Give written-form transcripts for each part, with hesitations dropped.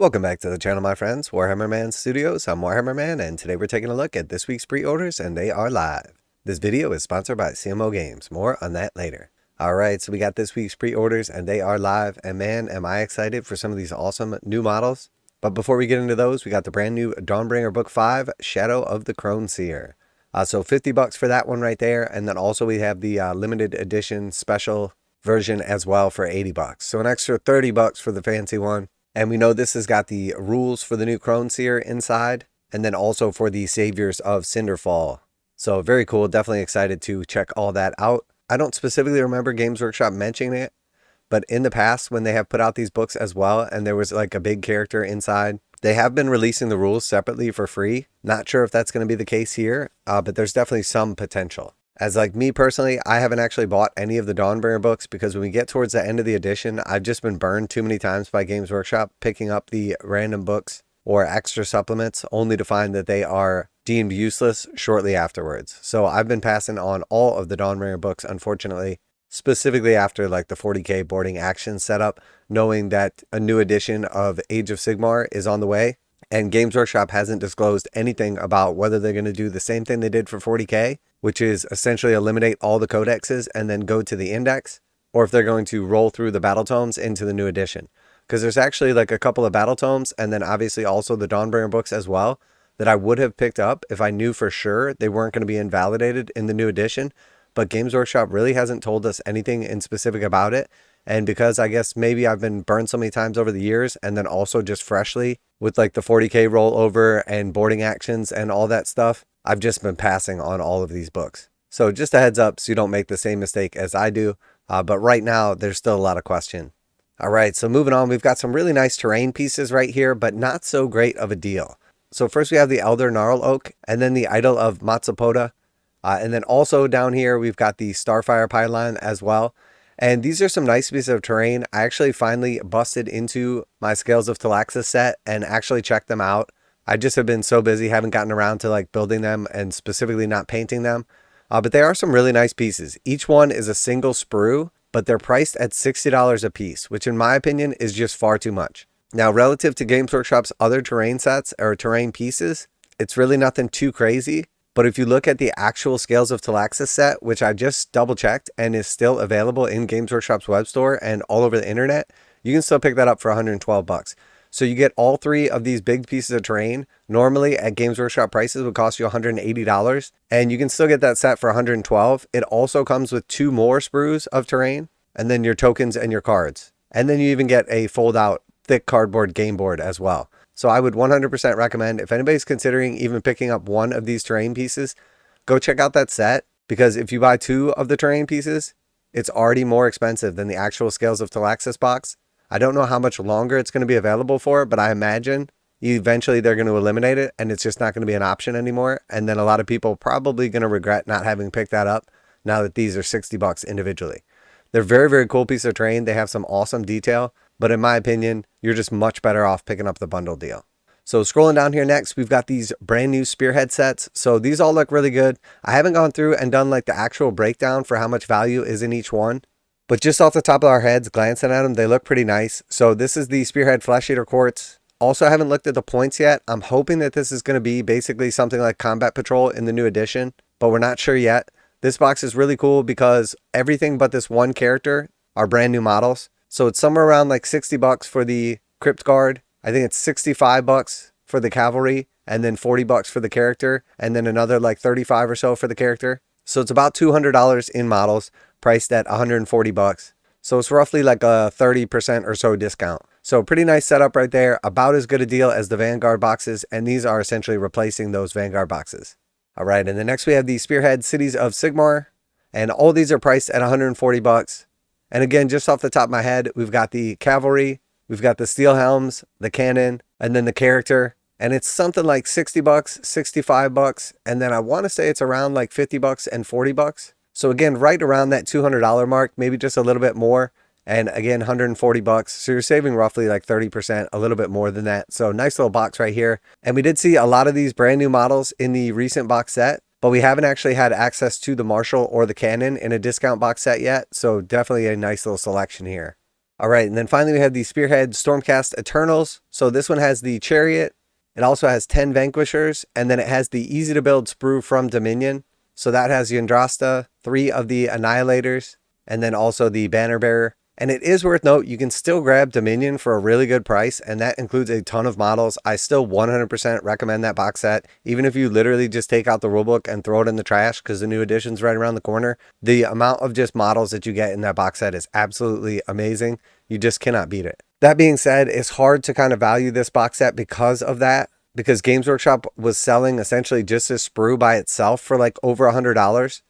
Welcome back to the channel, my friends. Warhammer Man Studios. I'm Warhammer Man, and today we're taking a look at this week's pre-orders, and they are live. This video is sponsored by CMO Games. More on that later. Alright, so we got this week's pre-orders, and they are live, and man, am I excited for some of these awesome new models. But before we get into those, we got the brand new Dawnbringer Book 5, Shadow of the Crone Seer. So $50 for that one right there, and then also we have the limited edition special version as well for $80. So an extra $30 for the fancy one. And we know this has got the rules for the new Crone Seer inside, and then also for the Saviours of Cinderfall. So very cool. Definitely excited to check all that out. I don't specifically remember Games Workshop mentioning it, but in the past when they have put out these books as well, and there was like a big character inside, they have been releasing the rules separately for free. Not sure if that's going to be the case here, but there's definitely some potential. As like me personally, I haven't actually bought any of the Dawnbringer books because when we get towards the end of the edition, I've just been burned too many times by Games Workshop picking up the random books or extra supplements only to find that they are deemed useless shortly afterwards. So I've been passing on all of the Dawnbringer books, unfortunately, specifically after like the 40k boarding action setup, knowing that a new edition of Age of Sigmar is on the way. And Games Workshop hasn't disclosed anything about whether they're going to do the same thing they did for 40k, which is essentially eliminate all the codexes and then go to the index, or if they're going to roll through the battle tomes into the new edition. Because there's actually like a couple of battle tomes, and then obviously also the Dawnbringer books as well, that I would have picked up if I knew for sure they weren't going to be invalidated in the new edition. But Games Workshop really hasn't told us anything in specific about it. And because I guess maybe I've been burned so many times over the years, and then also just freshly with like the 40k rollover and boarding actions and all that stuff, I've just been passing on all of these books. So just a heads up so you don't make the same mistake as I do. But right now, there's still a lot of question. All right, so moving on, we've got some really nice terrain pieces right here, but not so great of a deal. So first we have the Elder Gnarl Oak, and then the Idol of Matsupoda. And then also down here, we've got the Starfire Pylon as well. And these are some nice pieces of terrain. I actually finally busted into my Scales of Talaxis set and actually checked them out. I just have been so busy, haven't gotten around to like building them and specifically not painting them. But they are some really nice pieces. Each one is a single sprue, but they're priced at $60 a piece, which in my opinion is just far too much. Now, relative to Games Workshop's other terrain sets or terrain pieces, it's really nothing too crazy. But if you look at the actual Scales of Talaxis set, which I just double checked and is still available in Games Workshop's web store and all over the internet, you can still pick that up for $112. So you get all three of these big pieces of terrain. Normally at Games Workshop prices would cost you $180, and you can still get that set for $112. It also comes with 2 more sprues of terrain, and then your tokens and your cards. And then you even get a fold out thick cardboard game board as well. So I would 100% recommend, if anybody's considering even picking up one of these terrain pieces, go check out that set, because if you buy 2 of the terrain pieces, it's already more expensive than the actual Scales of Talaxis box. I don't know how much longer it's going to be available for, but I imagine eventually they're going to eliminate it and it's just not going to be an option anymore. And then a lot of people probably going to regret not having picked that up now that these are $60 individually. They're very, very cool piece of terrain. They have some awesome detail, but in my opinion, you're just much better off picking up the bundle deal. So scrolling down here next, we've got these brand new Spearhead sets. So these all look really good. I haven't gone through and done like the actual breakdown for how much value is in each one, but just off the top of our heads, glancing at them, they look pretty nice. So this is the Spearhead Flesh Eater Quartz. Also, I haven't looked at the points yet. I'm hoping that this is going to be basically something like Combat Patrol in the new edition, but we're not sure yet. This box is really cool because everything but this one character are brand new models. So it's somewhere around like $60 for the Crypt Guard. I think it's $65 for the Cavalry, and then $40 for the character, and then another like $35 or so for the character. So it's about $200 in models, priced at $140. So it's roughly like a 30% or so discount. So pretty nice setup right there. About as good a deal as the Vanguard boxes, and these are essentially replacing those Vanguard boxes. All right, and then next we have the Spearhead Cities of Sigmar, and all these are priced at $140. And again, just off the top of my head, we've got the Cavalry, we've got the Steel Helms, the Cannon, and then the character. And it's something like $60, $65, and then I want to say it's around like $50 and $40. So again, right around that $200 mark, maybe just a little bit more. And again, $140. So you're saving roughly like 30%, a little bit more than that. So nice little box right here. And we did see a lot of these brand new models in the recent box set, but we haven't actually had access to the Marshal or the Cannon in a discount box set yet. So definitely a nice little selection here. All right, and then finally we have the Spearhead Stormcast Eternals. So this one has the Chariot. It also has 10 Vanquishers, and then it has the easy to build sprue from Dominion. So that has the Andrasta, 3 of the Annihilators, and then also the Banner Bearer. And it is worth note, you can still grab Dominion for a really good price, and that includes a ton of models. I still 100% recommend that box set, even if you literally just take out the rulebook and throw it in the trash because the new edition's right around the corner. The amount of just models that you get in that box set is absolutely amazing. You just cannot beat it. That being said, it's hard to kind of value this box set because of that, because Games Workshop was selling essentially just this sprue by itself for like over $100.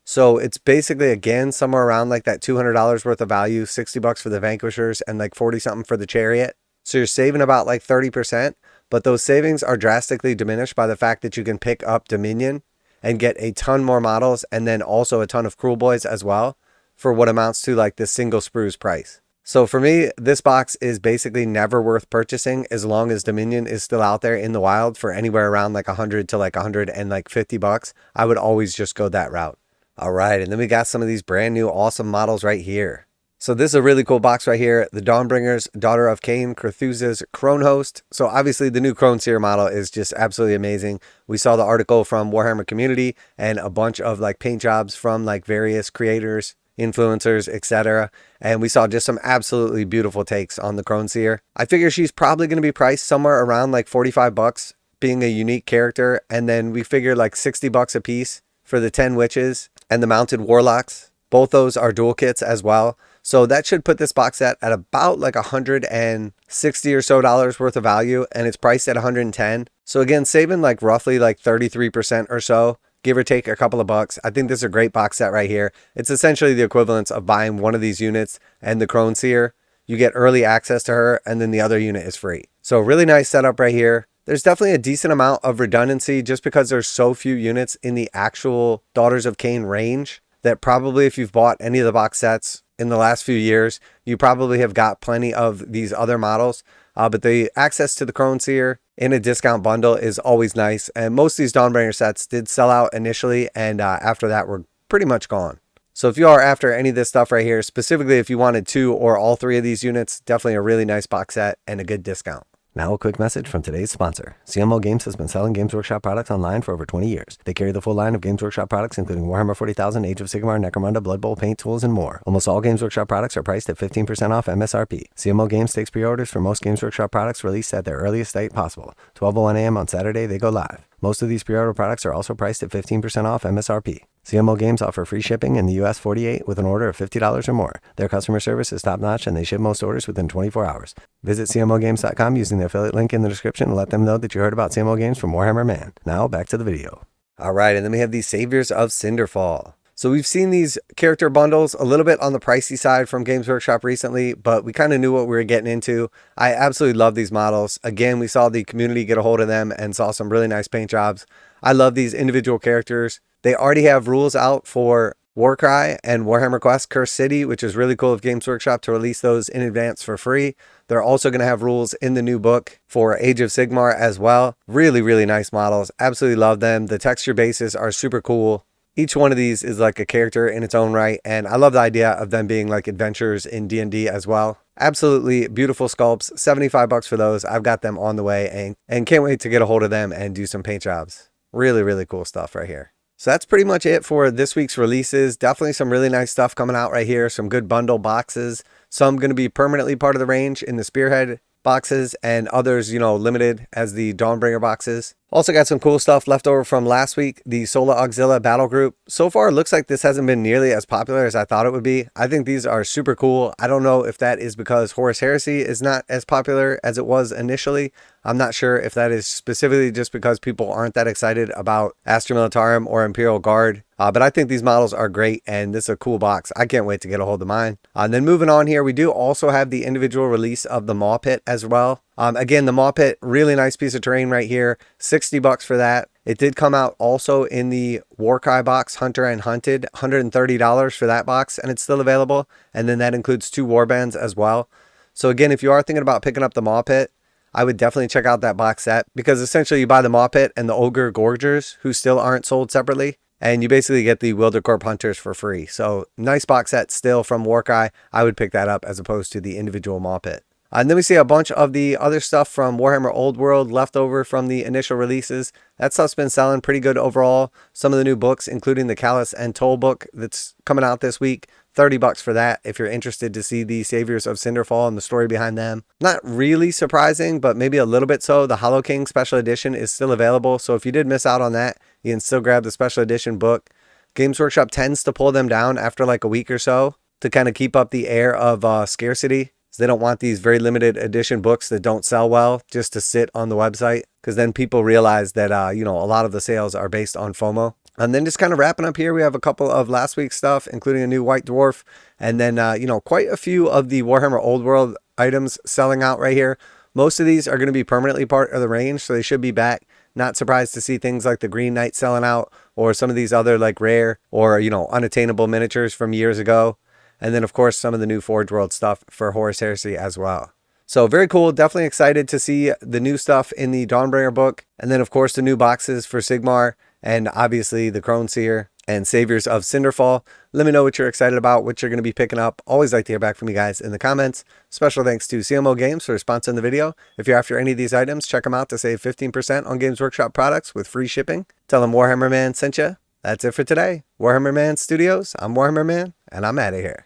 So it's basically, again, somewhere around like that $200 worth of value, 60 bucks for the Vanquishers and like 40 something for the Chariot. So you're saving about like 30%, but those savings are drastically diminished by the fact that you can pick up Dominion and get a ton more models and then also a ton of Cruel Boys as well for what amounts to like this single sprue's price. So for me, this box is basically never worth purchasing as long as Dominion is still out there in the wild for anywhere around like 100 to like 150 bucks. I would always just go that route. All right, and then we got some of these brand new awesome models right here. So this is a really cool box right here. The Dawnbringers, Daughter of Cain, Krethusa's Cronehost. So obviously the new Crone Seer model is just absolutely amazing. We saw the article from Warhammer Community and a bunch of like paint jobs from like various creators, influencers, etc. And we saw just some absolutely beautiful takes on the Crone Seer. I figure she's probably going to be priced somewhere around like 45 bucks being a unique character. And then we figure like 60 bucks a piece for the 10 witches and the mounted warlocks. Both those are dual kits as well. So that should put this box set at about like $160 or so worth of value, and it's priced at 110. So again, saving like roughly like 33% or so, give or take a couple of bucks. I think this is a great box set right here. It's essentially the equivalence of buying one of these units and the Crone Seer. You get early access to her, and then the other unit is free. So really nice setup right here. There's definitely a decent amount of redundancy just because there's so few units in the actual Daughters of Cain range that probably if you've bought any of the box sets in the last few years, you probably have got plenty of these other models. But the access to the Crone Seer in a discount bundle is always nice. And most of these Dawnbringer sets did sell out initially, and after that were pretty much gone. So if you are after any of this stuff right here, specifically if you wanted 2 or all 3 of these units, definitely a really nice box set and a good discount. Now a quick message from today's sponsor. CMO Games has been selling Games Workshop products online for over 20 years. They carry the full line of Games Workshop products, including Warhammer 40,000, Age of Sigmar, Necromunda, Blood Bowl, paint tools, and more. Almost all Games Workshop products are priced at 15% off MSRP. CMO Games takes pre-orders for most Games Workshop products released at their earliest date possible. 12:01 a.m. on Saturday, they go live. Most of these pre-order products are also priced at 15% off MSRP. CMO Games offer free shipping in the US 48 with an order of $50 or more. Their customer service is top-notch and they ship most orders within 24 hours. Visit CMOGames.com using the affiliate link in the description and let them know that you heard about CMO Games from Warhammer Man. Now back to the video. All right, and then we have the Saviours of Cinderfall. So we've seen these character bundles a little bit on the pricey side from Games Workshop recently, but we kind of knew what we were getting into. I absolutely love these models. Again, we saw the community get a hold of them and saw some really nice paint jobs. I love these individual characters. They already have rules out for Warcry and Warhammer Quest Cursed City, which is really cool of Games Workshop to release those in advance for free. They're also going to have rules in the new book for Age of Sigmar as well. Really, really nice models. Absolutely love them. The texture bases are super cool. Each one of these is like a character in its own right, and I love the idea of them being like adventures in D&D as well. Absolutely beautiful sculpts. 75 bucks for those. I've got them on the way and can't wait to get a hold of them and do some paint jobs. Really, really cool stuff right here. So that's pretty much it for this week's releases. Definitely some really nice stuff coming out right here. Some good bundle boxes. Some going to be permanently part of the range in the Spearhead boxes, and others, you know, limited as the Dawnbringer boxes. Also got some cool stuff left over from last week, the Sola Auxilla battle group. So far, it looks like this hasn't been nearly as popular as I thought it would be. I think these are super cool. I don't know if that is because Horus Heresy is not as popular as it was initially. I'm not sure if that is specifically just because people aren't that excited about Astra Militarum or Imperial Guard. But I think these models are great, and this is a cool box. I can't wait to get a hold of mine. And then moving on here, we do also have the individual release of the Maw Pit as well. Again, the Maw Pit, really nice piece of terrain right here. 60 bucks for that. It did come out also in the Warcry box, Hunter and Hunted, $130 for that box, and it's still available. And then that includes 2 warbands as well. So again, if you are thinking about picking up the Maw Pit, I would definitely check out that box set, because essentially you buy the Maw Pit and the Ogre Gorgers, who still aren't sold separately, and you basically get the Wildercorp Hunters for free. So nice box set still from Warcry. I would pick that up as opposed to the individual Maw Pit. And then we see a bunch of the other stuff from Warhammer Old World left over from the initial releases. That stuff's been selling pretty good overall. Some of the new books, including the Callus and Toll book that's coming out this week. $30 for that if you're interested to see the Saviours of Cinderfall and the story behind them. Not really surprising, but maybe a little bit so. The Hollow King Special Edition is still available, so if you did miss out on that, you can still grab the Special Edition book. Games Workshop tends to pull them down after like a week or so to kind of keep up the air of scarcity. They don't want these very limited edition books that don't sell well just to sit on the website, because then people realize that, a lot of the sales are based on FOMO. And then just kind of wrapping up here, we have a couple of last week's stuff, including a new White Dwarf, and then, quite a few of the Warhammer Old World items selling out right here. Most of these are going to be permanently part of the range, so they should be back. Not surprised to see things like the Green Knight selling out, or some of these other like rare or, unattainable miniatures from years ago. And then, of course, some of the new Forge World stuff for Horus Heresy as well. So very cool. Definitely excited to see the new stuff in the Dawnbringer book. And then, of course, the new boxes for Sigmar. And obviously the Crone Seer and Saviours of Cinderfall. Let me know what you're excited about, what you're going to be picking up. Always like to hear back from you guys in the comments. Special thanks to CMO Games for sponsoring the video. If you're after any of these items, check them out to save 15% on Games Workshop products with free shipping. Tell them Warhammer Man sent you. That's it for today. Warhammer Man Studios. I'm Warhammer Man, and I'm out of here.